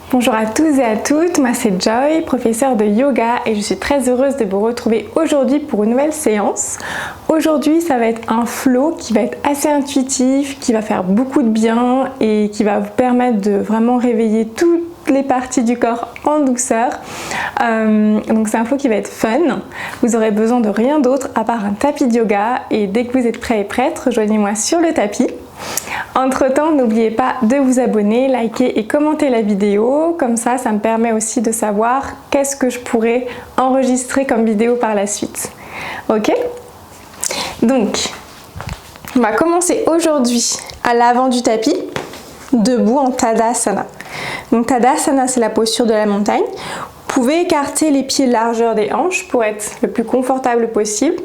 Bonjour à tous et à toutes, moi c'est Joy, professeure de yoga et je suis très heureuse de vous retrouver aujourd'hui pour une nouvelle séance. Aujourd'hui ça va être un flow qui va être assez intuitif, qui va faire beaucoup de bien et qui va vous permettre de vraiment réveiller toutes les parties du corps en douceur. Donc c'est un flow qui va être fun. Vous aurez besoin de rien d'autre à part un tapis de yoga et dès que vous êtes prêts et prêtes, rejoignez-moi sur le tapis. Entre temps, n'oubliez pas de vous abonner, liker et commenter la vidéo, comme ça me permet aussi de savoir qu'est-ce que je pourrais enregistrer comme vidéo par la suite. Ok? Donc, on va commencer aujourd'hui à l'avant du tapis, debout en Tadasana. Donc Tadasana, c'est la posture de la montagne. Vous pouvez écarter les pieds largeur des hanches pour être le plus confortable possible.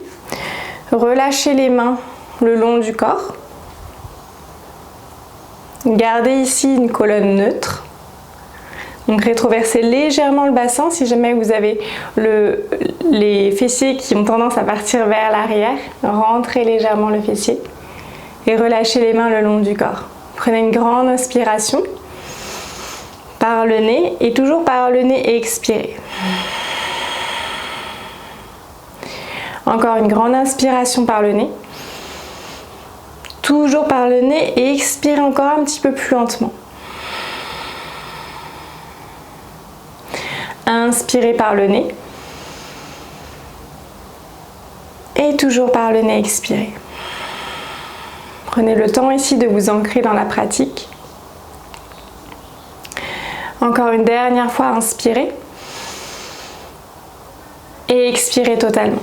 Relâchez les mains le long du corps. Gardez ici une colonne neutre. Donc rétroversez légèrement le bassin si jamais vous avez les fessiers qui ont tendance à partir vers l'arrière. Rentrez légèrement le fessier et relâchez les mains le long du corps. Prenez une grande inspiration par le nez et toujours par le nez et expirez. Encore une grande inspiration par le nez. Toujours par le nez et expirez encore un petit peu plus lentement. Inspirez par le nez. Et toujours par le nez, expirez. Prenez le temps ici de vous ancrer dans la pratique. Encore une dernière fois, inspirez. Et expirez totalement.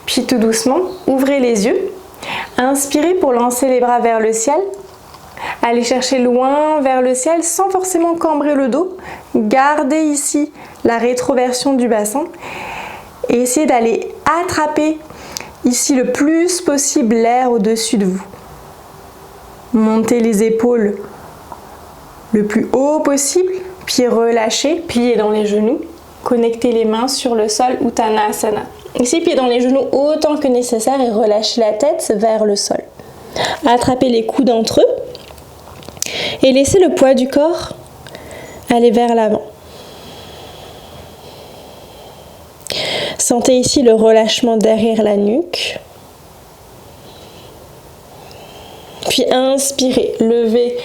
Puis tout doucement, ouvrez les yeux. Inspirez pour lancer les bras vers le ciel. Allez chercher loin vers le ciel sans forcément cambrer le dos. Gardez ici la rétroversion du bassin. Et essayez d'aller attraper ici le plus possible l'air au-dessus de vous. Montez les épaules le plus haut possible. Pieds relâchés, pliés dans les genoux. Connectez les mains sur le sol, Uttanasana. Ici, pieds dans les genoux autant que nécessaire et relâchez la tête vers le sol. Attrapez les coudes entre eux et laissez le poids du corps aller vers l'avant. Sentez ici le relâchement derrière la nuque. Puis inspirez, levez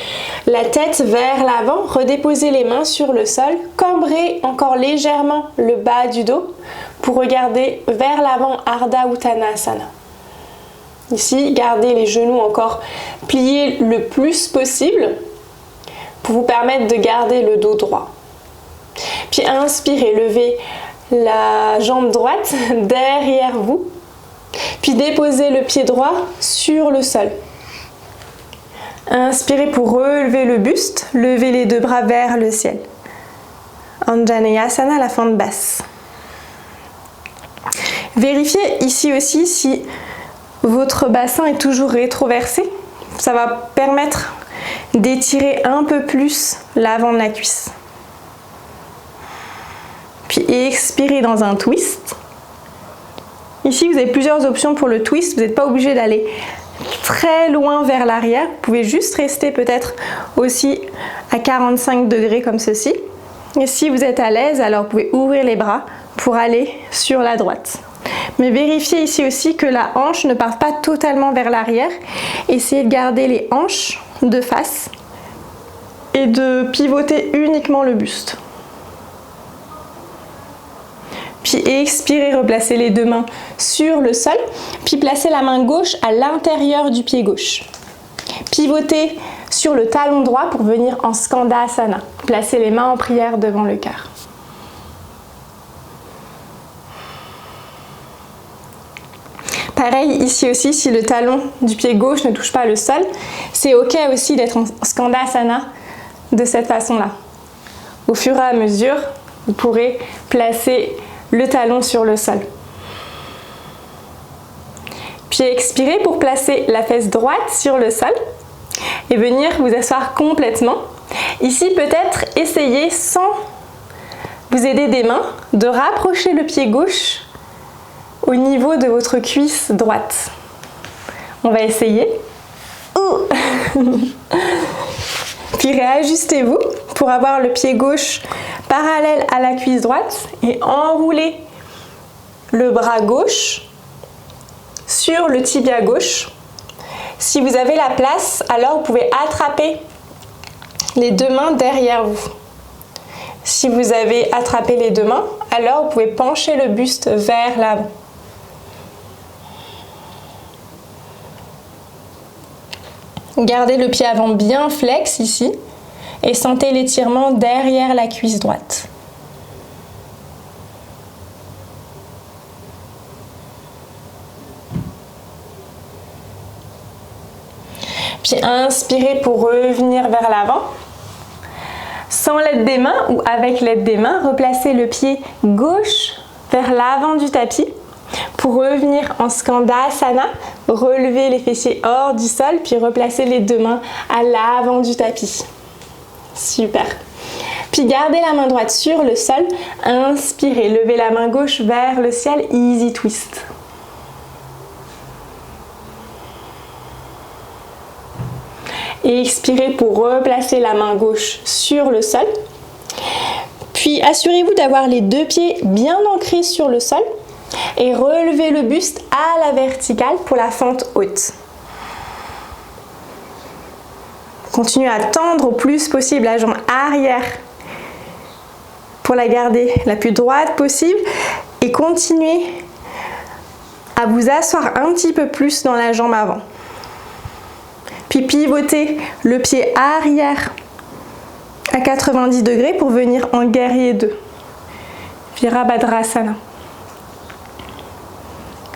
la tête vers l'avant, redéposez les mains sur le sol, cambrez encore légèrement le bas du dos pour regarder vers l'avant Ardha Uttanasana. Ici, gardez les genoux encore pliés le plus possible pour vous permettre de garder le dos droit. Puis inspirez, levez la jambe droite derrière vous, puis déposez le pied droit sur le sol. Inspirez pour relever le buste, levez les deux bras vers le ciel. Anjaneyasana, la fente basse. Vérifiez ici aussi si votre bassin est toujours rétroversé. Ça va permettre d'étirer un peu plus l'avant de la cuisse. Puis expirez dans un twist. Ici, vous avez plusieurs options pour le twist. Vous n'êtes pas obligé d'aller très loin vers l'arrière. Vous pouvez juste rester peut-être aussi à 45 degrés comme ceci. Et si vous êtes à l'aise, alors vous pouvez ouvrir les bras pour aller sur la droite. Mais vérifiez ici aussi que la hanche ne parte pas totalement vers l'arrière. Essayez de garder les hanches de face et de pivoter uniquement le buste. Puis expirez, replacez les deux mains sur le sol, puis placez la main gauche à l'intérieur du pied gauche. Pivotez sur le talon droit pour venir en Skandasana. Placez les mains en prière devant le cœur. Pareil ici aussi, si le talon du pied gauche ne touche pas le sol, c'est ok aussi d'être en Skandasana de cette façon-là. Au fur et à mesure, vous pourrez placer le talon sur le sol. Puis expirez pour placer la fesse droite sur le sol et venir vous asseoir complètement. Ici, peut-être essayez sans vous aider des mains de rapprocher le pied gauche au niveau de votre cuisse droite. On va essayer. Puis réajustez-vous pour avoir le pied gauche parallèle à la cuisse droite et enroulez le bras gauche sur le tibia gauche. Si vous avez la place, alors vous pouvez attraper les deux mains derrière vous. Si vous avez attrapé les deux mains, alors vous pouvez pencher le buste vers l'avant. Gardez le pied avant bien flex ici et sentez l'étirement derrière la cuisse droite. Puis inspirez pour revenir vers l'avant. Sans l'aide des mains ou avec l'aide des mains, replacez le pied gauche vers l'avant du tapis. Pour revenir en Skandasana, relevez les fessiers hors du sol, puis replacez les deux mains à l'avant du tapis. Super. Puis gardez la main droite sur le sol, inspirez, levez la main gauche vers le ciel, easy twist. Et expirez pour replacer la main gauche sur le sol. Puis assurez-vous d'avoir les deux pieds bien ancrés sur le sol et relevez le buste à la verticale pour la fente haute. Continuez à tendre au plus possible la jambe arrière pour la garder la plus droite possible et continuez à vous asseoir un petit peu plus dans la jambe avant. Puis pivotez le pied arrière à 90 degrés pour venir en guerrier 2. Virabhadrasana.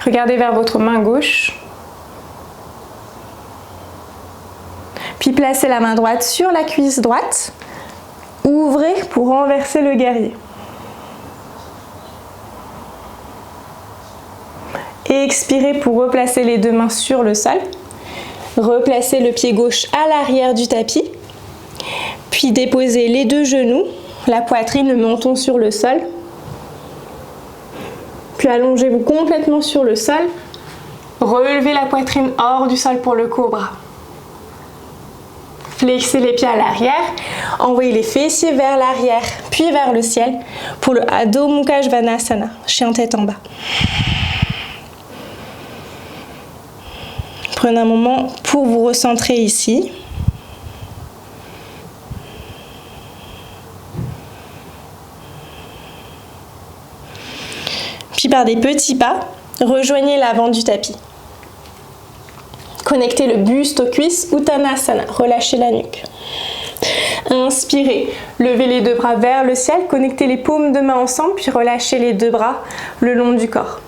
Regardez vers votre main gauche. Puis placez la main droite sur la cuisse droite. Ouvrez pour renverser le guerrier. Et expirez pour replacer les deux mains sur le sol. Replacez le pied gauche à l'arrière du tapis. Puis déposez les deux genoux, la poitrine, le menton sur le sol. Puis allongez-vous complètement sur le sol. Relevez la poitrine hors du sol pour le cobra. Flexez les pieds à l'arrière. Envoyez les fessiers vers l'arrière, puis vers le ciel pour le Adho Mukha Svanasana, chien tête en bas. Prenez un moment pour vous recentrer ici. Puis par des petits pas, rejoignez l'avant du tapis. Connectez le buste aux cuisses, Uttanasana, relâchez la nuque. Inspirez, levez les deux bras vers le ciel, connectez les paumes de main ensemble, puis relâchez les deux bras le long du corps.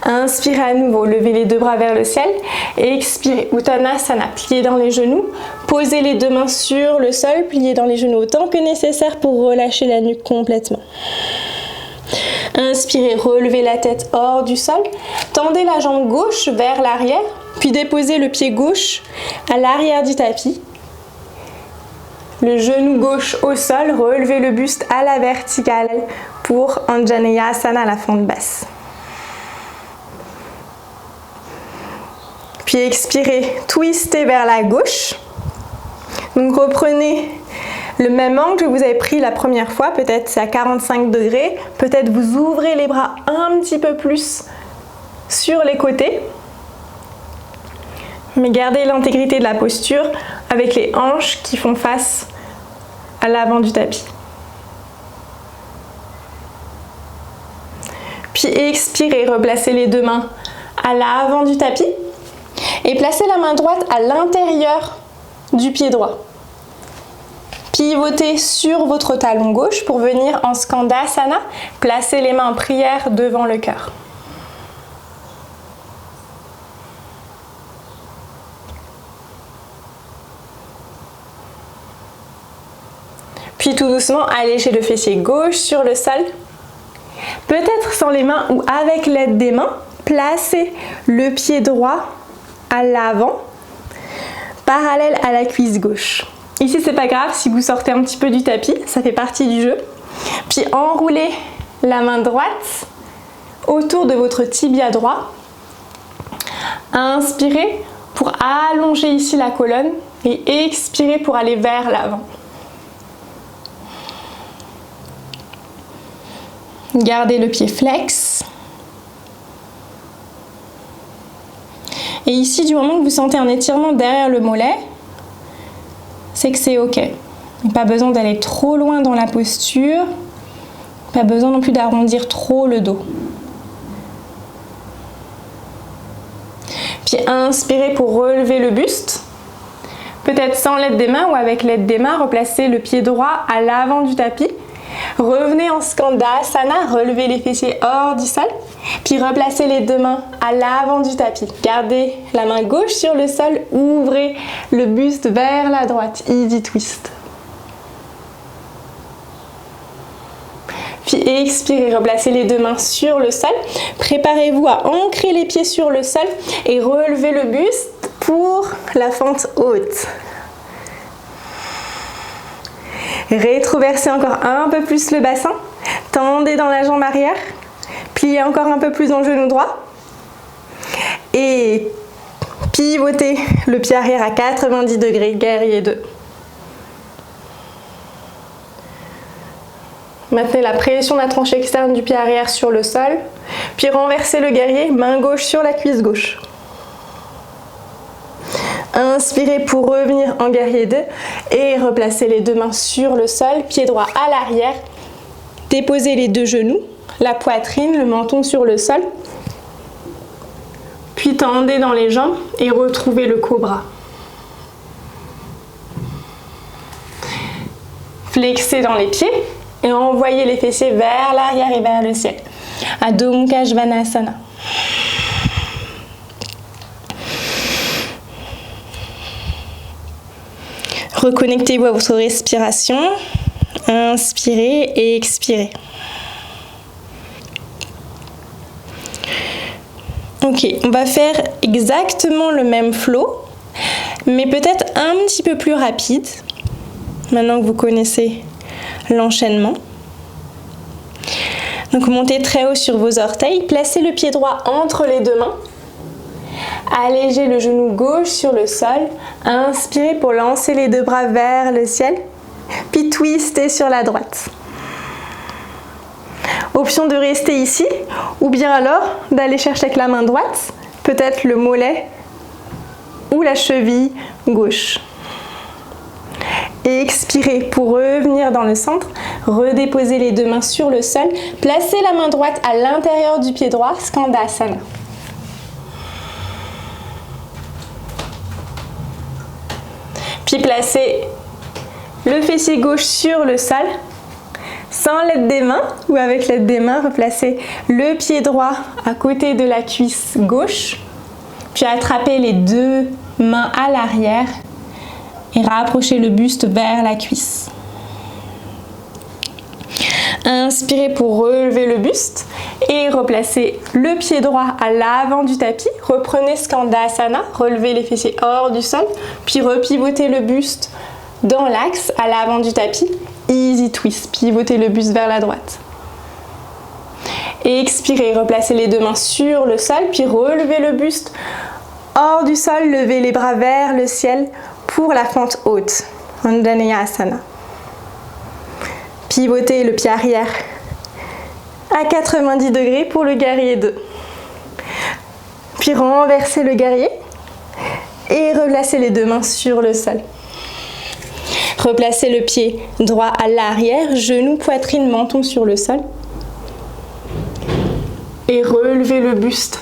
Inspirez à nouveau, levez les deux bras vers le ciel et expirez, Uttanasana, pliez dans les genoux, posez les deux mains sur le sol, pliez dans les genoux autant que nécessaire pour relâcher la nuque complètement. Inspirez, relevez la tête hors du sol, tendez la jambe gauche vers l'arrière, puis déposez le pied gauche à l'arrière du tapis. Le genou gauche au sol, relevez le buste à la verticale pour Anjaneyasana, la fente basse. Puis expirez, twistez vers la gauche. Donc reprenez le même angle que vous avez pris la première fois, peut-être c'est à 45 degrés, peut-être vous ouvrez les bras un petit peu plus sur les côtés. Mais gardez l'intégrité de la posture avec les hanches qui font face à l'avant du tapis. Puis expirez, replacez les deux mains à l'avant du tapis et placez la main droite à l'intérieur du pied droit. Pivotez sur votre talon gauche pour venir en Skandasana, placez les mains en prière devant le cœur. Puis tout doucement, allégez le fessier gauche sur le sol. Peut-être sans les mains ou avec l'aide des mains, placez le pied droit à l'avant, parallèle à la cuisse gauche. Ici, c'est pas grave si vous sortez un petit peu du tapis, ça fait partie du jeu. Puis enroulez la main droite autour de votre tibia droit. Inspirez, pour allonger ici la colonne et expirer pour aller vers l'avant. Gardez le pied flex. Et ici, du moment que vous sentez un étirement derrière le mollet, c'est que c'est ok. Pas besoin d'aller trop loin dans la posture, pas besoin non plus d'arrondir trop le dos. Puis inspirez pour relever le buste. Peut-être sans l'aide des mains ou avec l'aide des mains, replacez le pied droit à l'avant du tapis. Revenez en Skandasana, relevez les fessiers hors du sol, puis replacez les deux mains à l'avant du tapis. Gardez la main gauche sur le sol, ouvrez le buste vers la droite, easy twist. Puis expirez, replacez les deux mains sur le sol. Préparez-vous à ancrer les pieds sur le sol et relevez le buste pour la fente haute. Rétroversez encore un peu plus le bassin, tendez dans la jambe arrière, pliez encore un peu plus dans le genou droit et pivotez le pied arrière à 90 degrés, guerrier 2. Maintenez la pression de la tranche externe du pied arrière sur le sol, puis renversez le guerrier, main gauche sur la cuisse gauche. Inspirez pour revenir en guerrier 2 et replacez les deux mains sur le sol, pied droit à l'arrière. Déposez les deux genoux, la poitrine, le menton sur le sol. Puis tendez dans les jambes et retrouvez le cobra. Flexez dans les pieds et envoyez les fessiers vers l'arrière et vers le ciel. Adho Mukha Svanasana. Reconnectez-vous à votre respiration. Inspirez et expirez. Ok, on va faire exactement le même flow, mais peut-être un petit peu plus rapide, maintenant que vous connaissez l'enchaînement. Donc montez très haut sur vos orteils, placez le pied droit entre les deux mains. Allégez le genou gauche sur le sol. Inspirez pour lancer les deux bras vers le ciel. Puis twistez sur la droite. Option de rester ici ou bien alors d'aller chercher avec la main droite, peut-être le mollet ou la cheville gauche. Et expirez pour revenir dans le centre. Redéposez les deux mains sur le sol. Placez la main droite à l'intérieur du pied droit, Skandasana. Puis placez le fessier gauche sur le sol, sans l'aide des mains ou avec l'aide des mains, replacez le pied droit à côté de la cuisse gauche, puis attrapez les deux mains à l'arrière et rapprochez le buste vers la cuisse. Inspirez pour relever le buste et replacez le pied droit à l'avant du tapis. Reprenez Skandasana, relevez les fessiers hors du sol, puis repivotez le buste dans l'axe à l'avant du tapis. Easy twist, pivotez le buste vers la droite. Et expirez, replacez les deux mains sur le sol, puis relevez le buste hors du sol, levez les bras vers le ciel pour la fente haute, Anjaneyasana. Pivotez le pied arrière à 90 degrés pour le guerrier 2. Puis renversez le guerrier et replacez les deux mains sur le sol. Replacez le pied droit à l'arrière, genou, poitrine, menton sur le sol. Et relevez le buste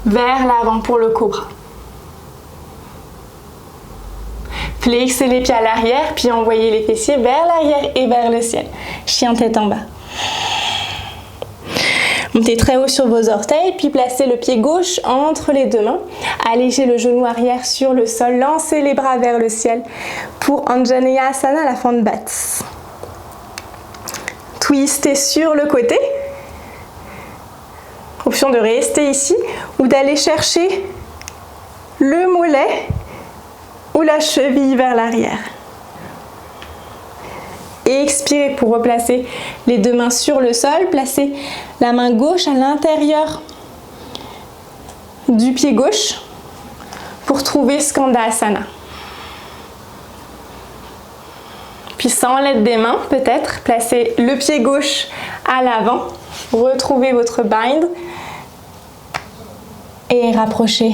vers l'avant pour le cobra. Flexez les pieds à l'arrière, puis envoyez les fessiers vers l'arrière et vers le ciel. Chien tête en bas. Montez très haut sur vos orteils, puis placez le pied gauche entre les deux mains. Allégez le genou arrière sur le sol, lancez les bras vers le ciel pour Anjaneyasana, la fente basse. Twistez sur le côté. Option de rester ici ou d'aller chercher le mollet ou la cheville vers l'arrière. Et expirez pour replacer les deux mains sur le sol. Placez la main gauche à l'intérieur du pied gauche pour trouver Skandasana. Puis sans l'aide des mains, peut-être, placez le pied gauche à l'avant, retrouvez votre bind et rapprochez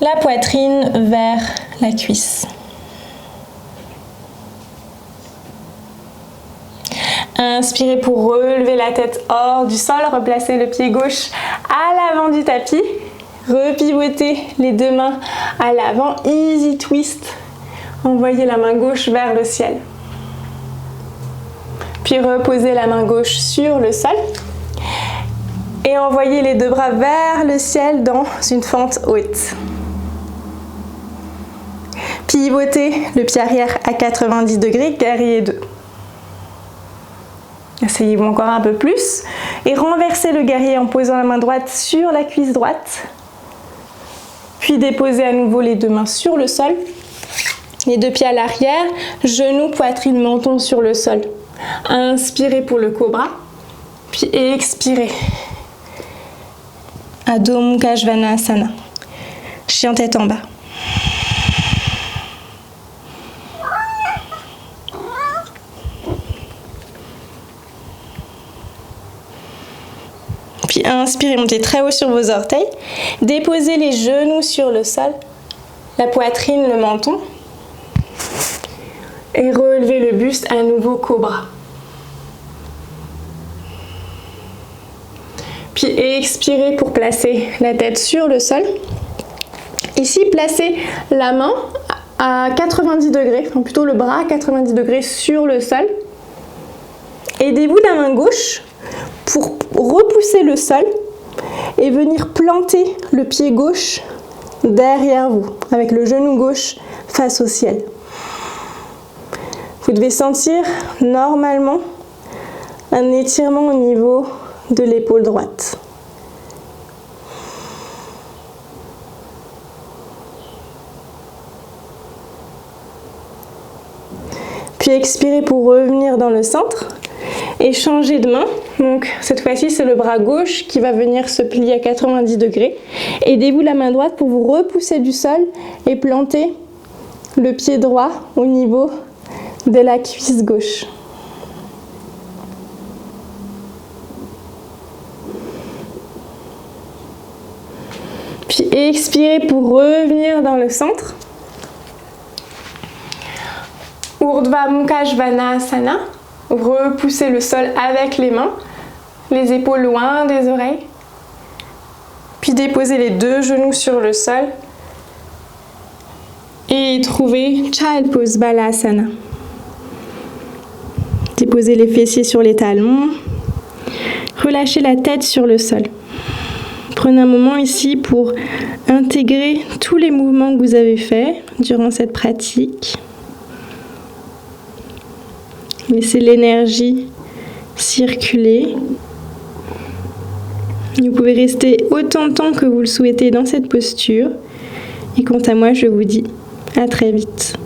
la poitrine vers la cuisse. Inspirez pour relever la tête hors du sol, replacez le pied gauche à l'avant du tapis, repivotez les deux mains à l'avant, easy twist, envoyez la main gauche vers le ciel. Puis reposez la main gauche sur le sol et envoyez les deux bras vers le ciel dans une fente haute. Pivotez le pied arrière à 90 degrés, guerrier 2. Essayez-vous encore un peu plus et renversez le guerrier en posant la main droite sur la cuisse droite. Puis déposez à nouveau les deux mains sur le sol. Les deux pieds à l'arrière, genoux, poitrine, menton sur le sol. Inspirez pour le cobra, puis expirez. Adho Mukha Svanasana. Chien tête en bas. Puis inspirez, montez très haut sur vos orteils. Déposez les genoux sur le sol, la poitrine, le menton. Et relevez le buste, à nouveau cobra. Puis expirez pour placer la tête sur le sol. Ici, placez la main à 90 degrés, enfin plutôt le bras à 90 degrés sur le sol. Aidez-vous la main gauche pour repousser le sol et venir planter le pied gauche derrière vous, avec le genou gauche face au ciel. Vous devez sentir normalement un étirement au niveau de l'épaule droite. Puis expirez pour revenir dans le centre et changer de main. Donc cette fois-ci, c'est le bras gauche qui va venir se plier à 90 degrés. Aidez-vous la main droite pour vous repousser du sol et planter le pied droit au niveau de la cuisse gauche. Puis expirez pour revenir dans le centre. Urdhva Mukha Svanasana. Repoussez le sol avec les mains, les épaules loin des oreilles. Puis déposez les deux genoux sur le sol. Et trouvez Child Pose Balasana. Déposez les fessiers sur les talons. Relâchez la tête sur le sol. Prenez un moment ici pour intégrer tous les mouvements que vous avez faits durant cette pratique. Laissez l'énergie circuler. Vous pouvez rester autant de temps que vous le souhaitez dans cette posture. Et quant à moi, je vous dis à très vite.